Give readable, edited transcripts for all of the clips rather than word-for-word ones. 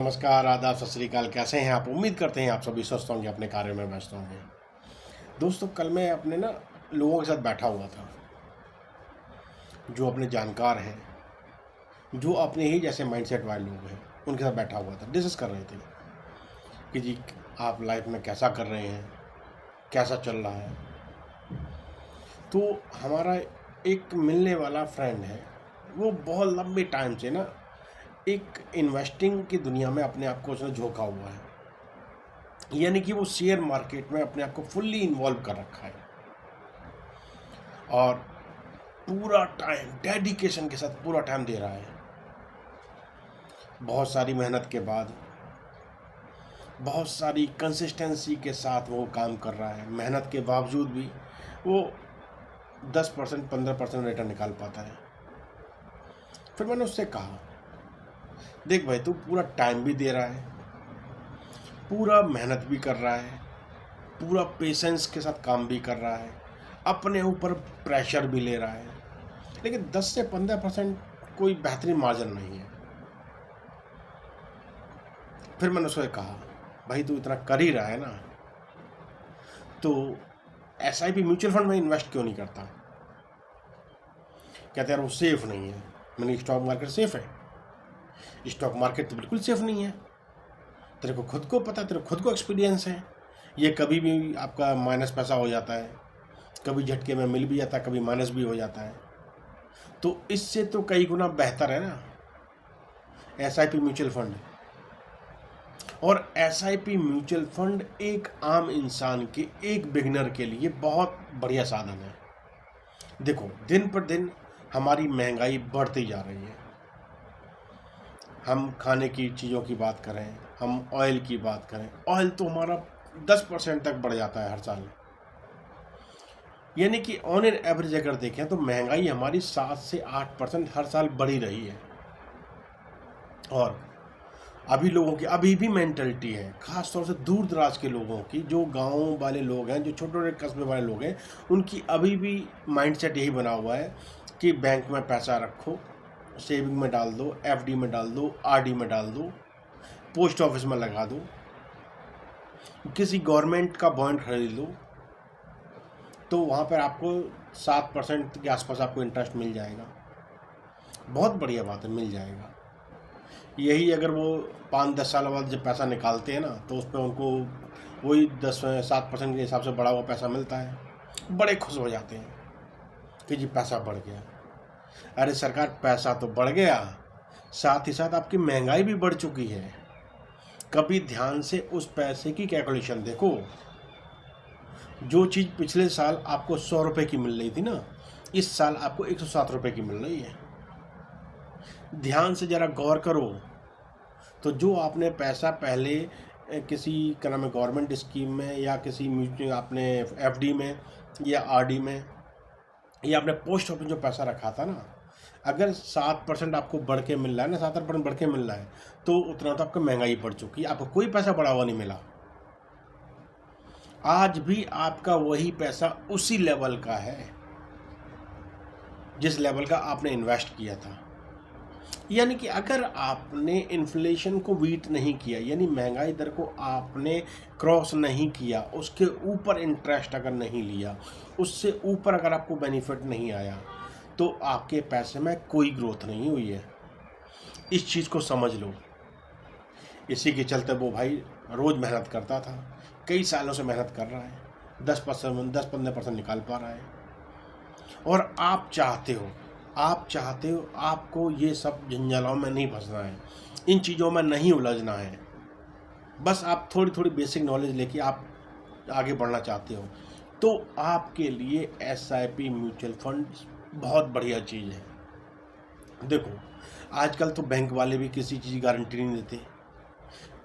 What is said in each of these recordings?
नमस्कार, आदाब, सत श्री अकाल। कैसे हैं आप? उम्मीद करते हैं आप सभी स्वस्थ होंगे, अपने कार्य में व्यस्त होंगे। दोस्तों, कल मैं अपने लोगों के साथ बैठा हुआ था जो अपने जानकार हैं, जो अपने ही जैसे माइंडसेट वाले लोग हैं, उनके साथ बैठा हुआ था। डिस्कस कर रहे थे कि जी आप लाइफ में कैसा कर रहे हैं, कैसा चल रहा है। तो हमारा एक मिलने वाला फ्रेंड है, वो बहुत लंबे टाइम से एक इन्वेस्टिंग की दुनिया में अपने आप को उसने झोंका हुआ है, यानी कि वो शेयर मार्केट में अपने आप को फुल्ली इन्वॉल्व कर रखा है और पूरा टाइम डेडिकेशन के साथ पूरा टाइम दे रहा है। बहुत सारी मेहनत के बाद, बहुत सारी कंसिस्टेंसी के साथ वो काम कर रहा है। मेहनत के बावजूद भी वो 10% 15% रिटर्न निकाल पाता है। फिर मैंने उससे कहा, देख भाई, तू पूरा टाइम भी दे रहा है, पूरा मेहनत भी कर रहा है, पूरा पेशेंस के साथ काम भी कर रहा है, अपने ऊपर प्रेशर भी ले रहा है, लेकिन 10 से 15% कोई बेहतरीन मार्जिन नहीं है। फिर मैंने उसको कहा, भाई तू इतना कर ही रहा है ना, तो SIP म्यूचुअल फंड में इन्वेस्ट क्यों नहीं करता? कहते यार वो सेफ नहीं है। मैंने स्टॉक मार्केट सेफ है? स्टॉक मार्केट तो बिल्कुल सेफ नहीं है। तेरे को खुद को पता है, तेरे खुद को एक्सपीरियंस है। ये कभी भी आपका माइनस पैसा हो जाता है, कभी झटके में मिल भी जाता है, कभी माइनस भी हो जाता है। तो इससे तो कई गुना बेहतर है ना SIP म्यूचुअल फंड। और SIP म्यूचुअल फंड एक आम इंसान के, एक बिगिनर के लिए बहुत बढ़िया साधन है। देखो, दिन पर दिन हमारी महंगाई बढ़ती जा रही है। हम खाने की चीज़ों की बात करें, हम ऑयल की बात करें, ऑयल तो हमारा 10% तक बढ़ जाता है हर साल। यानी कि ऑन एन एवरेज अगर देखें तो महंगाई हमारी 7 से 8% हर साल बढ़ी रही है। और अभी लोगों की अभी भी मेंटलिटी है, ख़ास तौर से दूर दराज के लोगों की, जो गाँव वाले लोग हैं, जो छोटे छोटे कस्बे वाले लोग हैं, उनकी अभी भी माइंडसेट यही बना हुआ है कि बैंक में पैसा रखो, सेविंग में डाल दो, FD में डाल दो, RD में डाल दो, पोस्ट ऑफिस में लगा दो, किसी गवर्नमेंट का बॉन्ड खरीद लो, तो वहाँ पर आपको 7% के आसपास आपको इंटरेस्ट मिल जाएगा। बहुत बढ़िया बात है, मिल जाएगा। यही अगर वो 5-10 साल बाद जब पैसा निकालते हैं ना, तो उस पर उनको वही 7% के हिसाब से बढ़ा हुआ पैसा मिलता है। बड़े खुश हो जाते हैं कि जी पैसा बढ़ गया। अरे सरकार, पैसा तो बढ़ गया, साथ ही साथ आपकी महंगाई भी बढ़ चुकी है। कभी ध्यान से उस पैसे की कैलकुलेशन देखो। जो चीज़ पिछले साल आपको 100 रुपये की मिल रही थी ना, इस साल आपको 107 रुपये की मिल रही है। ध्यान से ज़रा गौर करो। तो जो आपने पैसा पहले किसी क्या नाम है गवर्नमेंट स्कीम में, या किसी आपने FD में या RD में, या आपने पोस्ट ऑफिस में जो पैसा रखा था ना, अगर 7% आपको बढ़ के मिल रहा है ना, 7-8% बढ़ के मिल रहा है, तो उतना तो आपको महंगाई बढ़ चुकी है। आपको कोई पैसा बढ़ा हुआ नहीं मिला। आज भी आपका वही पैसा उसी लेवल का है जिस लेवल का आपने इन्वेस्ट किया था। यानी कि अगर आपने इन्फ्लेशन को बीट नहीं किया, यानी महंगाई दर को आपने क्रॉस नहीं किया, उसके ऊपर इंटरेस्ट अगर नहीं लिया, उससे ऊपर अगर आपको बेनिफिट नहीं आया, तो आपके पैसे में कोई ग्रोथ नहीं हुई है। इस चीज़ को समझ लो। इसी के चलते वो भाई रोज़ मेहनत करता था, कई सालों से मेहनत कर रहा है, 10-15% निकाल पा रहा है। और आप चाहते हो आपको ये सब जंजालों में नहीं फंसना है, इन चीज़ों में नहीं उलझना है। बस आप थोड़ी थोड़ी बेसिक नॉलेज लेके आप आगे बढ़ना चाहते हो, तो आपके लिए SIP म्यूचुअल फंड बहुत बढ़िया चीज़ है। देखो, आजकल तो बैंक वाले भी किसी चीज़ की गारंटी नहीं देते,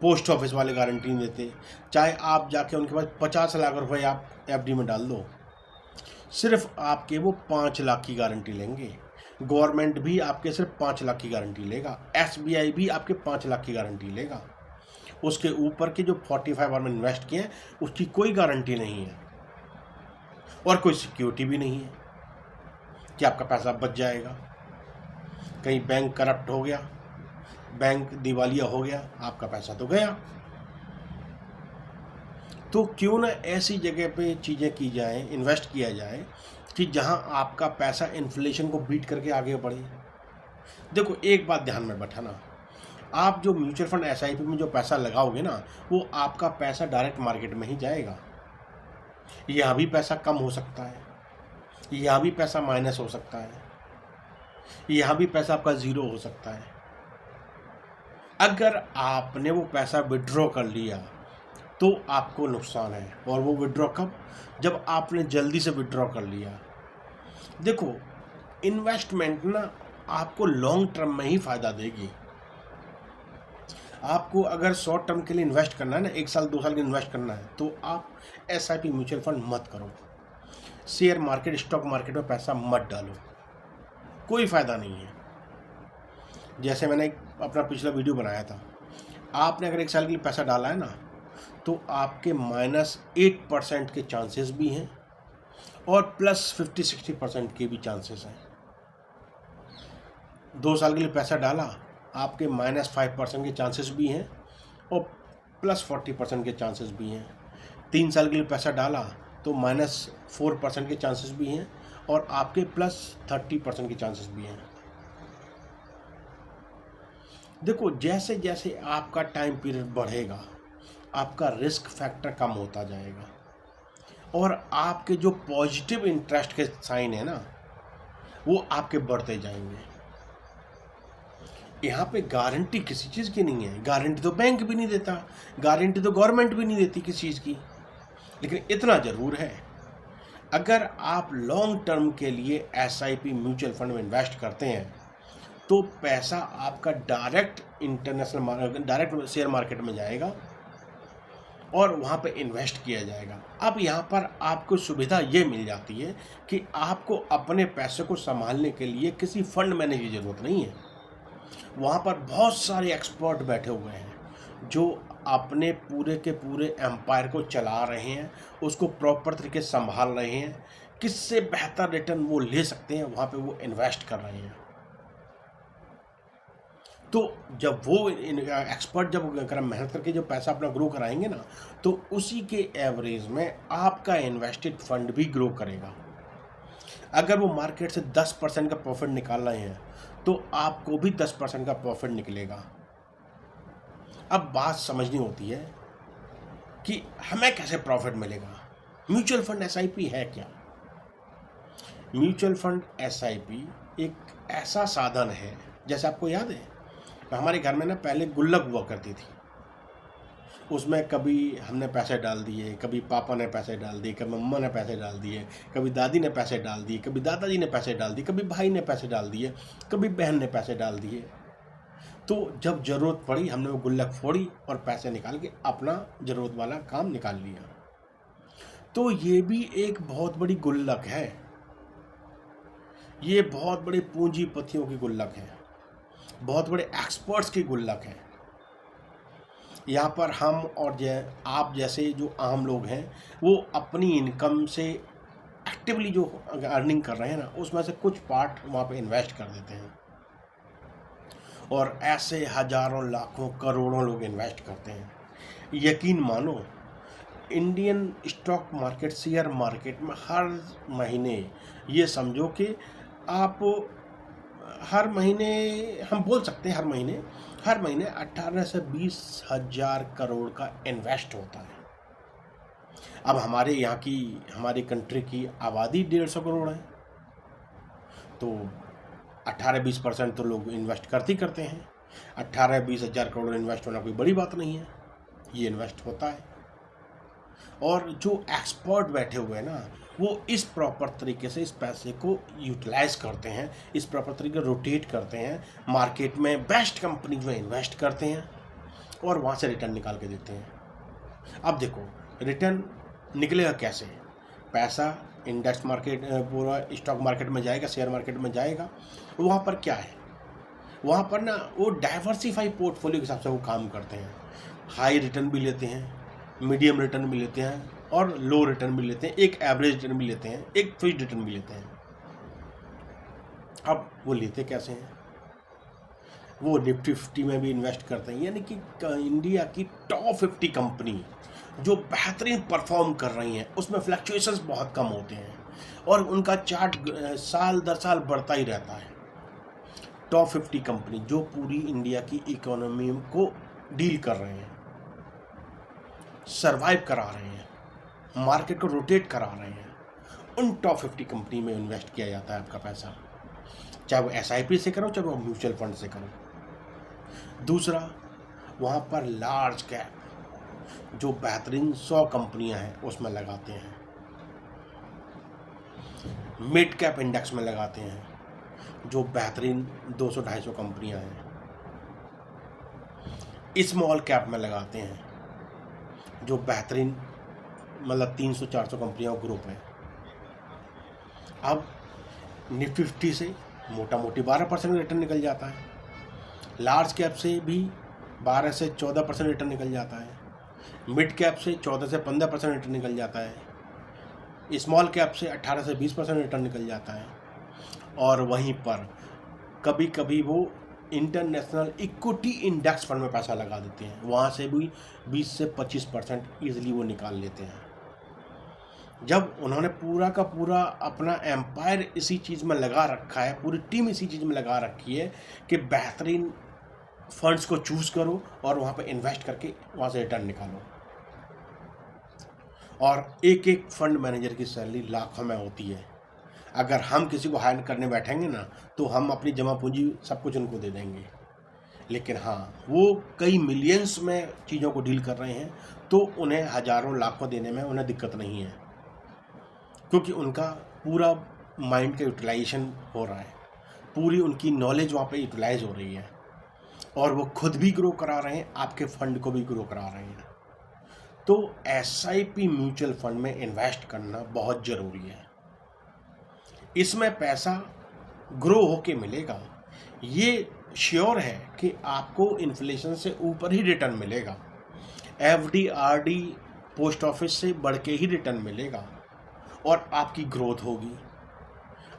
पोस्ट ऑफिस वाले गारंटी नहीं देते। चाहे आप जाके उनके पास 50 लाख रुपए आप FD में डाल दो, सिर्फ आपके वो 5 लाख की गारंटी लेंगे। गवर्नमेंट भी आपके सिर्फ 5 लाख की गारंटी लेगा, SBI भी आपके 5 लाख की गारंटी लेगा। उसके ऊपर के जो 45 में इन्वेस्ट किए हैं, उसकी कोई गारंटी नहीं है और कोई सिक्योरिटी भी नहीं है कि आपका पैसा बच जाएगा। कहीं बैंक करप्ट हो गया, बैंक दिवालिया हो गया, आपका पैसा तो गया। तो क्यों ना ऐसी जगह पे चीज़ें की जाएं, इन्वेस्ट किया जाए कि जहां आपका पैसा इन्फ्लेशन को बीट करके आगे बढ़े। देखो एक बात ध्यान में बैठाना, आप जो म्यूचुअल फंड एसआईपी में जो पैसा लगाओगे ना, वो आपका पैसा डायरेक्ट मार्केट में ही जाएगा। यहाँ भी पैसा कम हो सकता है, यहाँ भी पैसा माइनस हो सकता है, यहाँ भी पैसा आपका ज़ीरो हो सकता है। अगर आपने वो पैसा विड्रॉ कर लिया तो आपको नुकसान है। और वो विड्रॉ कब? जब आपने जल्दी से विड्रॉ कर लिया। देखो इन्वेस्टमेंट ना आपको लॉन्ग टर्म में ही फ़ायदा देगी। आपको अगर शॉर्ट टर्म के लिए इन्वेस्ट करना है ना, 1 साल 2 साल के इन्वेस्ट करना है, तो आप एसआईपी म्यूचुअल फंड मत करो। शेयर मार्केट, स्टॉक मार्केट में पैसा मत डालो, कोई फ़ायदा नहीं है। जैसे मैंने अपना पिछला वीडियो बनाया था, आपने अगर 1 साल के लिए पैसा डाला है ना, तो आपके -8% के चांसेस भी हैं और +50-60% के भी चांसेस हैं। 2 साल के लिए पैसा डाला, आपके -5% के चांसेस भी हैं और +40% के चांसेस भी हैं। 3 साल के लिए पैसा डाला तो -4% के चांसेस भी हैं और आपके +30% के चांसेस भी हैं। देखो जैसे जैसे आपका टाइम पीरियड बढ़ेगा, आपका रिस्क फैक्टर कम होता जाएगा और आपके जो पॉजिटिव इंटरेस्ट के साइन है ना, वो आपके बढ़ते जाएंगे। यहाँ पे गारंटी किसी चीज़ की नहीं है, गारंटी तो बैंक भी नहीं देता, गारंटी तो गवर्नमेंट भी नहीं देती किसी चीज़ की। लेकिन इतना ज़रूर है, अगर आप लॉन्ग टर्म के लिए एसआईपी म्यूचुअल फंड में इन्वेस्ट करते हैं तो पैसा आपका डायरेक्ट डायरेक्ट शेयर मार्केट में जाएगा और वहाँ पे इन्वेस्ट किया जाएगा। अब यहाँ पर आपको सुविधा ये मिल जाती है कि आपको अपने पैसे को संभालने के लिए किसी फंड मैनेजर की ज़रूरत नहीं है। वहाँ पर बहुत सारे एक्सपर्ट बैठे हुए हैं जो अपने पूरे के पूरे एम्पायर को चला रहे हैं, उसको प्रॉपर तरीके से संभाल रहे हैं, किससे बेहतर रिटर्न वो ले सकते हैं वहाँ पे वो इन्वेस्ट कर रहे हैं। तो जब वो एक्सपर्ट जब अगर मेहनत करके जो पैसा अपना ग्रो कराएंगे ना, तो उसी के एवरेज में आपका इन्वेस्टेड फंड भी ग्रो करेगा। अगर वो मार्केट से 10% का प्रॉफिट निकाल रहे हैं तो आपको भी 10% का प्रॉफिट निकलेगा। अब बात समझनी होती है कि हमें कैसे प्रॉफिट मिलेगा। म्यूचुअल फंड एसआईपी है क्या? म्यूचुअल फंड एसआईपी एक ऐसा साधन है, जैसे आपको याद है हमारे घर में ना पहले गुल्लक हुआ करती थी, उसमें कभी हमने पैसे डाल दिए, कभी पापा ने पैसे डाल दिए, कभी मम्मा ने पैसे डाल दिए, कभी दादी ने पैसे डाल दिए, कभी दादाजी ने पैसे डाल दिए, कभी भाई ने पैसे डाल दिए, कभी बहन ने पैसे डाल दिए। तो जब ज़रूरत पड़ी हमने वो गुल्लक फोड़ी और पैसे निकाल के अपना ज़रूरत वाला काम निकाल लिया। तो ये भी एक बहुत बड़ी गुल्लक है, ये बहुत बड़े पूंजीपतियों की गुल्लक है, बहुत बड़े एक्सपर्ट्स की गुल्लक है। यहाँ पर हम और आप जैसे जो आम लोग हैं वो अपनी इनकम से एक्टिवली जो अर्निंग कर रहे हैं ना, उसमें से कुछ पार्ट वहाँ पे इन्वेस्ट कर देते हैं और ऐसे हजारों लाखों करोड़ों लोग इन्वेस्ट करते हैं। यकीन मानो Indian stock market, share market में हर महीने, ये समझो कि आप हर महीने, हम बोल सकते हैं हर महीने 18 से 20 हज़ार करोड़ का इन्वेस्ट होता है। अब हमारी कंट्री की आबादी 150 करोड़ है, तो 18-20% तो लोग इन्वेस्ट करते हैं। 18-20 हज़ार करोड़ इन्वेस्ट होना कोई बड़ी बात नहीं है, ये इन्वेस्ट होता है। और जो एक्सपर्ट बैठे हुए हैं ना, वो इस प्रॉपर तरीके से इस पैसे को यूटिलाइज करते हैं, इस प्रॉपर तरीके रोटेट करते हैं, मार्केट में बेस्ट कंपनी में इन्वेस्ट करते हैं और वहाँ से रिटर्न निकाल के देते हैं। अब देखो रिटर्न निकलेगा कैसे? पैसा इंडेक्स मार्केट, पूरा स्टॉक मार्केट में जाएगा, शेयर मार्केट में जाएगा। वहाँ पर क्या है, वहाँ पर ना वो डाइवर्सिफाई पोर्टफोलियो के हिसाब से वो काम करते हैं। हाई रिटर्न भी लेते हैं, मीडियम रिटर्न भी लेते हैं और लो रिटर्न भी लेते हैं, एक एवरेज रिटर्न भी लेते हैं, एक फिक्स्ड रिटर्न भी लेते हैं। अब वो लेते कैसे हैं? वो निफ्टी 50 में भी इन्वेस्ट करते हैं। यानी कि इंडिया की टॉप 50 कंपनी जो बेहतरीन परफॉर्म कर रही हैं उसमें फ्लक्चुएशंस बहुत कम होते हैं और उनका चार्ट साल दर साल बढ़ता ही रहता है। टॉप 50 कंपनी जो पूरी इंडिया की इकोनॉमी को डील कर रहे हैं, सरवाइव करा रहे हैं, मार्केट को रोटेट करा रहे हैं, उन टॉप 50 कंपनी में इन्वेस्ट किया जाता है आपका पैसा, चाहे वो SIP से करो चाहे वो म्यूचुअल फंड से करो। दूसरा, वहाँ पर लार्ज कैप जो बेहतरीन 100 कंपनियां हैं उसमें लगाते हैं, मिड कैप इंडेक्स में लगाते हैं जो बेहतरीन 200-250 कंपनियां हैं, स्मॉल कैप में लगाते हैं जो बेहतरीन मतलब 300-400 कंपनियों का ग्रुप है। अब निफ्टी 50 से मोटा मोटी 12% रिटर्न निकल जाता है, लार्ज कैप से भी 12 से 14% रिटर्न निकल जाता है, मिड कैप से 14 से 15% रिटर्न निकल जाता है, स्मॉल कैप से 18 से 20% रिटर्न निकल जाता है। और वहीं पर कभी कभी वो इंटरनेशनल इक्विटी इंडेक्स फंड में पैसा लगा देते हैं, वहाँ से भी 20 से 25% ईजिली वो निकाल लेते हैं। जब उन्होंने पूरा का पूरा अपना एम्पायर इसी चीज़ में लगा रखा है, पूरी टीम इसी चीज़ में लगा रखी है कि बेहतरीन फंड्स को चूज़ करो और वहाँ पे इन्वेस्ट करके वहाँ से रिटर्न निकालो। और एक एक फंड मैनेजर की सैलरी लाखों में होती है। अगर हम किसी को हायर करने बैठेंगे ना तो हम अपनी जमा पूंजी सब कुछ उनको दे देंगे, लेकिन हाँ वो कई मिलियंस में चीज़ों को डील कर रहे हैं तो उन्हें हज़ारों लाखों देने में उन्हें दिक्कत नहीं है, क्योंकि उनका पूरा माइंड का यूटिलाइजेशन हो रहा है, पूरी उनकी नॉलेज वहाँ पे यूटिलाइज हो रही है और वो खुद भी ग्रो करा रहे हैं, आपके फंड को भी ग्रो करा रहे हैं। तो SIP म्यूचुअल फंड में इन्वेस्ट करना बहुत ज़रूरी है। इसमें पैसा ग्रो होके मिलेगा, ये श्योर है कि आपको इन्फ्लेशन से ऊपर ही रिटर्न मिलेगा, FD RD पोस्ट ऑफिस से बढ़ के ही रिटर्न मिलेगा और आपकी ग्रोथ होगी।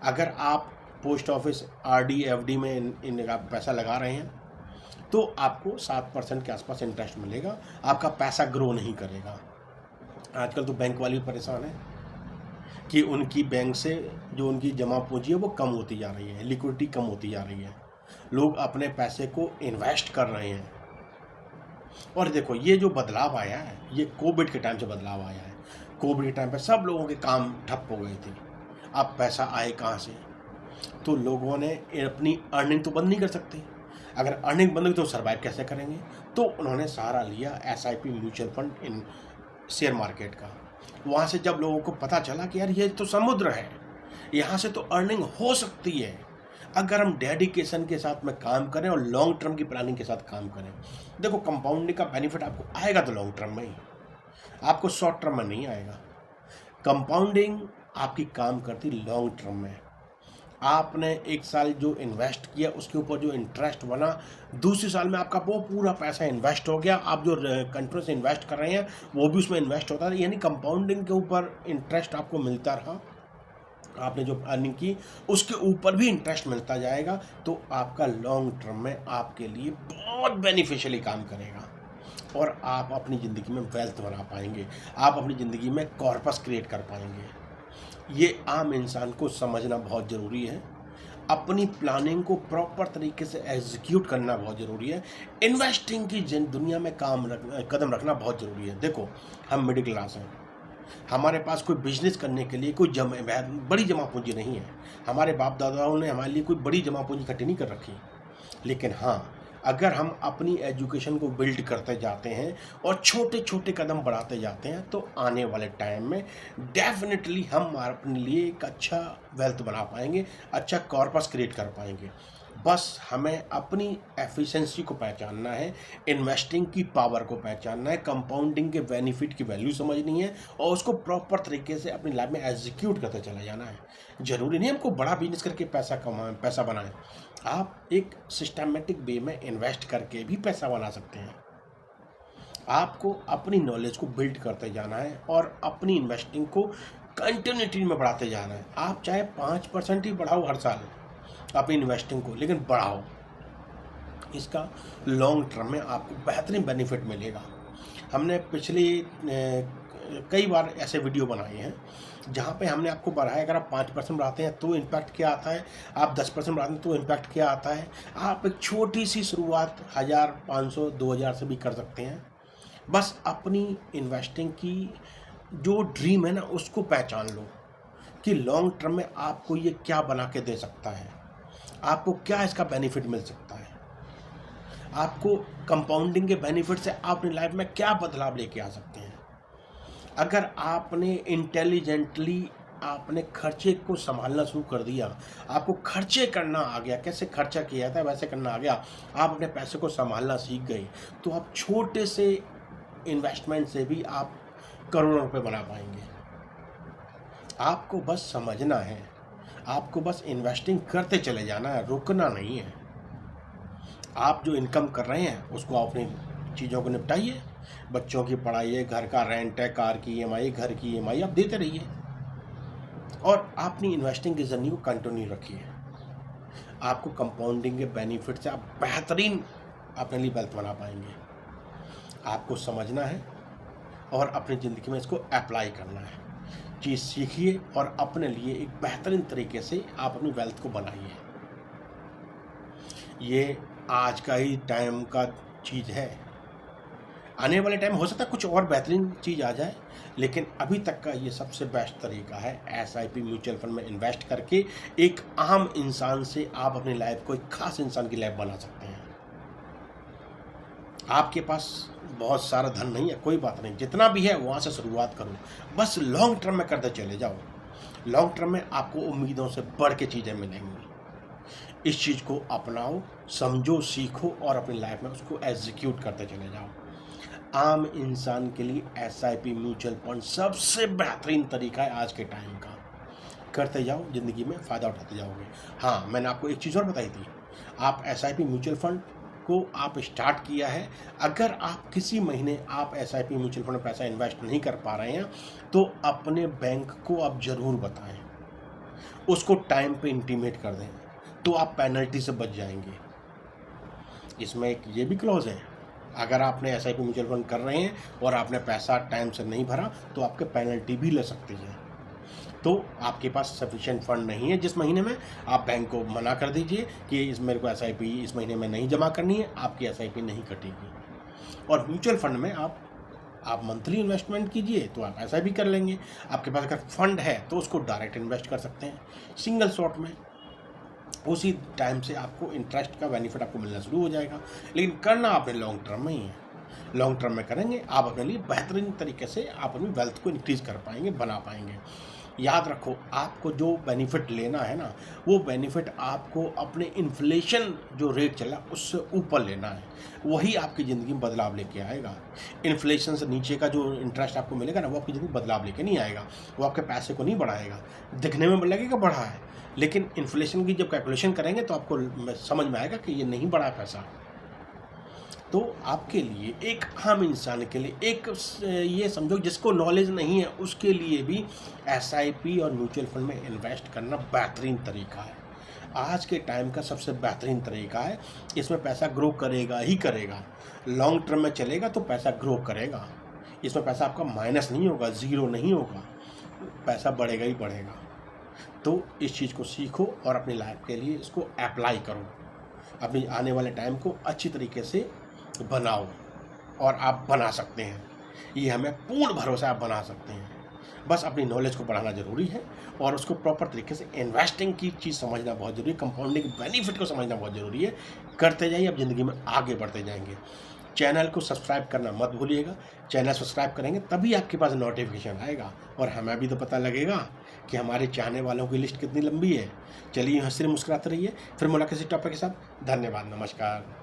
अगर आप पोस्ट ऑफिस RD FD में इन पैसा लगा रहे हैं तो आपको 7% के आसपास इंटरेस्ट मिलेगा, आपका पैसा ग्रो नहीं करेगा। आजकल तो बैंक वाले परेशान हैं कि उनकी बैंक से जो उनकी जमा पूंजी है वो कम होती जा रही है, लिक्विडिटी कम होती जा रही है, लोग अपने पैसे को इन्वेस्ट कर रहे हैं। और देखो ये जो बदलाव आया है ये कोविड के टाइम से बदलाव आया है। कोविड के टाइम पे सब लोगों के काम ठप हो गए थे, अब पैसा आए कहाँ से? तो लोगों ने अपनी अर्निंग तो बंद नहीं कर सकते, अगर अर्निंग बंद हुई तो सर्वाइव कैसे करेंगे? तो उन्होंने सहारा लिया SIP mutual fund in share market का। वहाँ से जब लोगों को पता चला कि यार ये तो समुद्र है, यहाँ से तो अर्निंग हो सकती है अगर हम डेडिकेशन के साथ में काम करें और लॉन्ग टर्म की प्लानिंग के साथ काम करें। देखो कंपाउंडिंग का बेनिफिट आपको आएगा तो लॉन्ग टर्म में ही, आपको शॉर्ट टर्म में नहीं आएगा। कंपाउंडिंग आपकी काम करती लॉन्ग टर्म में। आपने एक साल जो इन्वेस्ट किया उसके ऊपर जो इंटरेस्ट बना, दूसरे साल में आपका वो पूरा पैसा इन्वेस्ट हो गया, आप जो कंटिन्यूस इन्वेस्ट कर रहे हैं वो भी उसमें इन्वेस्ट होता है, यानी कंपाउंडिंग के ऊपर इंटरेस्ट आपको मिलता रहा। आपने जो अर्निंग की उसके ऊपर भी इंटरेस्ट मिलता जाएगा, तो आपका लॉन्ग टर्म में आपके लिए बहुत बेनिफिशियली काम करेगा और आप अपनी ज़िंदगी में वेल्थ बना पाएंगे, आप अपनी ज़िंदगी में कॉर्पस क्रिएट कर पाएंगे। ये आम इंसान को समझना बहुत ज़रूरी है, अपनी प्लानिंग को प्रॉपर तरीके से एग्जीक्यूट करना बहुत ज़रूरी है, इन्वेस्टिंग की दुनिया में कदम रखना बहुत ज़रूरी है। देखो हम मिडिल क्लास हैं, हमारे पास कोई बिजनेस करने के लिए कोई बड़ी जमा पूंजी नहीं है, हमारे बाप दादाओं ने हमारे लिए कोई बड़ी जमा पूंजी इकट्ठी नहीं कर रखी, लेकिन हाँ अगर हम अपनी एजुकेशन को बिल्ड करते जाते हैं और छोटे छोटे कदम बढ़ाते जाते हैं तो आने वाले टाइम में डेफिनेटली हम अपने लिए एक अच्छा वेल्थ बना पाएंगे, अच्छा कॉर्पस क्रिएट कर पाएंगे। बस हमें अपनी एफिशिएंसी को पहचानना है, इन्वेस्टिंग की पावर को पहचानना है, कंपाउंडिंग के बेनिफिट की वैल्यू समझनी है और उसको प्रॉपर तरीके से अपनी लाइफ में एग्जीक्यूट करते चला जाना है। ज़रूरी नहीं हमको बड़ा बिजनेस करके पैसा बनाएं, आप एक सिस्टमेटिक वे में इन्वेस्ट करके भी पैसा बना सकते हैं। आपको अपनी नॉलेज को बिल्ड करते जाना है और अपनी इन्वेस्टिंग को कंटिन्यूटी में बढ़ाते जाना है। आप चाहे 5% ही बढ़ाओ हर साल अपनी इन्वेस्टिंग को, लेकिन बढ़ाओ। इसका लॉन्ग टर्म में आपको बेहतरीन बेनिफिट मिलेगा। हमने पिछले कई बार ऐसे वीडियो बनाए हैं जहाँ पे हमने आपको बढ़ाया, अगर आप 5% बढ़ाते हैं तो इम्पैक्ट क्या आता है, आप 10% बढ़ाते हैं तो इम्पैक्ट क्या आता है। आप एक छोटी सी शुरुआत 1000, 500, 2000 से भी कर सकते हैं। बस अपनी इन्वेस्टिंग की जो ड्रीम है ना, उसको पहचान लो कि लॉन्ग टर्म में आपको ये क्या बना के दे सकता है, आपको क्या इसका बेनिफिट मिल सकता है, आपको कंपाउंडिंग के बेनिफिट से आप अपनी लाइफ में क्या बदलाव लेके आ सकते हैं। अगर आपने इंटेलिजेंटली आपने खर्चे को संभालना शुरू कर दिया, आपको खर्चे करना आ गया, कैसे खर्चा किया था वैसे करना आ गया, आप अपने पैसे को संभालना सीख गए, तो आप छोटे से इन्वेस्टमेंट से भी आप करोड़ों रुपए बना पाएंगे। आपको बस समझना है, आपको बस इन्वेस्टिंग करते चले जाना है, रुकना नहीं है। आप जो इनकम कर रहे हैं उसको अपनी चीज़ों को निपटाइए, बच्चों की पढ़ाई है, घर का रेंट है, कार की ईएमआई, घर की ईएमआई आप देते रहिए और अपनी इन्वेस्टिंग की जर्नी को कंटिन्यू रखिए। आपको कंपाउंडिंग के बेनिफिट से आप बेहतरीन अपने लिए वेल्थ बना पाएंगे। आपको समझना है और अपनी ज़िंदगी में इसको अप्लाई करना है। चीज़ सीखिए और अपने लिए एक बेहतरीन तरीके से आप अपनी वेल्थ को बनाइए। ये आज का ही टाइम का चीज़ है, आने वाले टाइम हो सकता है कुछ और बेहतरीन चीज़ आ जाए, लेकिन अभी तक का ये सबसे बेस्ट तरीका है। एसआईपी म्यूचुअल फंड में इन्वेस्ट करके एक आम इंसान से आप अपनी लाइफ को एक खास इंसान की लाइफ बना सकते हैं। आपके पास बहुत सारा धन नहीं है, कोई बात नहीं, जितना भी है वहाँ से शुरुआत करो, बस लॉन्ग टर्म में करते चले जाओ। लॉन्ग टर्म में आपको उम्मीदों से बढ़ के चीज़ें मिलेंगी। इस चीज़ को अपनाओ, समझो, सीखो और अपनी लाइफ में उसको एग्जीक्यूट करते चले जाओ। आम इंसान के लिए एसआईपी म्यूचुअल फंड सबसे बेहतरीन तरीका है आज के टाइम का। करते जाओ, ज़िंदगी में फ़ायदा उठाते जाओगे। हाँ, मैंने आपको एक चीज़ और बताई थी, आप एसआईपी म्यूचुअल फंड को आप स्टार्ट किया है, अगर आप किसी महीने आप एसआईपी म्यूचुअल फंड में पैसा इन्वेस्ट नहीं कर पा रहे हैं तो अपने बैंक को आप ज़रूर बताएं, उसको टाइम पे इंटीमेट कर दें, तो आप पेनल्टी से बच जाएंगे। इसमें एक ये भी क्लॉज है, अगर आपने एसआईपी म्यूचुअल फंड कर रहे हैं और आपने पैसा टाइम से नहीं भरा तो आपके पेनल्टी भी ले सकती है। तो आपके पास सफिशिएंट फंड नहीं है जिस महीने में, आप बैंक को मना कर दीजिए कि इस मेरे को एसआईपी इस महीने में नहीं जमा करनी है, आपकी एसआईपी नहीं कटेगी। और म्यूचुअल फंड में आप मंथली इन्वेस्टमेंट कीजिए तो आप ऐसा भी कर लेंगे। आपके पास अगर फंड है तो उसको डायरेक्ट इन्वेस्ट कर सकते हैं सिंगल शॉट में, उसी टाइम से आपको इंटरेस्ट का बेनिफिट आपको मिलना शुरू हो जाएगा। लेकिन करना आपने लॉन्ग टर्म में ही है। लॉन्ग टर्म में करेंगे आप अपने लिए बेहतरीन तरीके से आप अपनी वेल्थ को इंक्रीज कर पाएंगे, बना पाएंगे। याद रखो, आपको जो बेनिफिट लेना है ना, वो बेनिफिट आपको अपने इन्फ्लेशन जो रेट चला उससे ऊपर लेना है, वही आपकी ज़िंदगी में बदलाव लेके आएगा। इन्फ्लेशन से नीचे का जो इंटरेस्ट आपको मिलेगा ना, वो आपकी ज़िंदगी में बदलाव लेके नहीं आएगा, वो आपके पैसे को नहीं बढ़ाएगा। दिखने में लगेगा बढ़ा है, लेकिन इन्फ्लेशन की जब कैलकुलेशन करेंगे तो आपको समझ में आएगा कि ये नहीं बढ़ा पैसा। तो आपके लिए, एक आम इंसान के लिए, एक ये समझो जिसको नॉलेज नहीं है उसके लिए भी एसआईपी और म्यूचुअल फंड में इन्वेस्ट करना बेहतरीन तरीका है। आज के टाइम का सबसे बेहतरीन तरीका है। इसमें पैसा ग्रो करेगा ही करेगा, लॉन्ग टर्म में चलेगा तो पैसा ग्रो करेगा। इसमें पैसा आपका माइनस नहीं होगा, ज़ीरो नहीं होगा, पैसा बढ़ेगा ही बढ़ेगा। तो इस चीज़ को सीखो और अपनी लाइफ के लिए इसको अप्लाई करो, अपनी आने वाले टाइम को अच्छी तरीके से बनाओ और आप बना सकते हैं। ये हमें पूर्ण भरोसा आप बना सकते हैं। बस अपनी नॉलेज को बढ़ाना ज़रूरी है और उसको प्रॉपर तरीके से इन्वेस्टिंग की चीज़ समझना बहुत ज़रूरी है, कंपाउंडिंग बेनिफिट को समझना बहुत ज़रूरी है। करते जाइए, अब ज़िंदगी में आगे बढ़ते जाएंगे। चैनल को सब्सक्राइब करना मत भूलिएगा। चैनल सब्सक्राइब करेंगे तभी आपके पास नोटिफिकेशन आएगा और हमें भी तो पता लगेगा कि हमारे चाहने वालों की लिस्ट कितनी लंबी है। चलिए हंसते मुस्कुराते रहिए। फिर मुलाकात किसी टॉपिक के साथ। धन्यवाद, नमस्कार।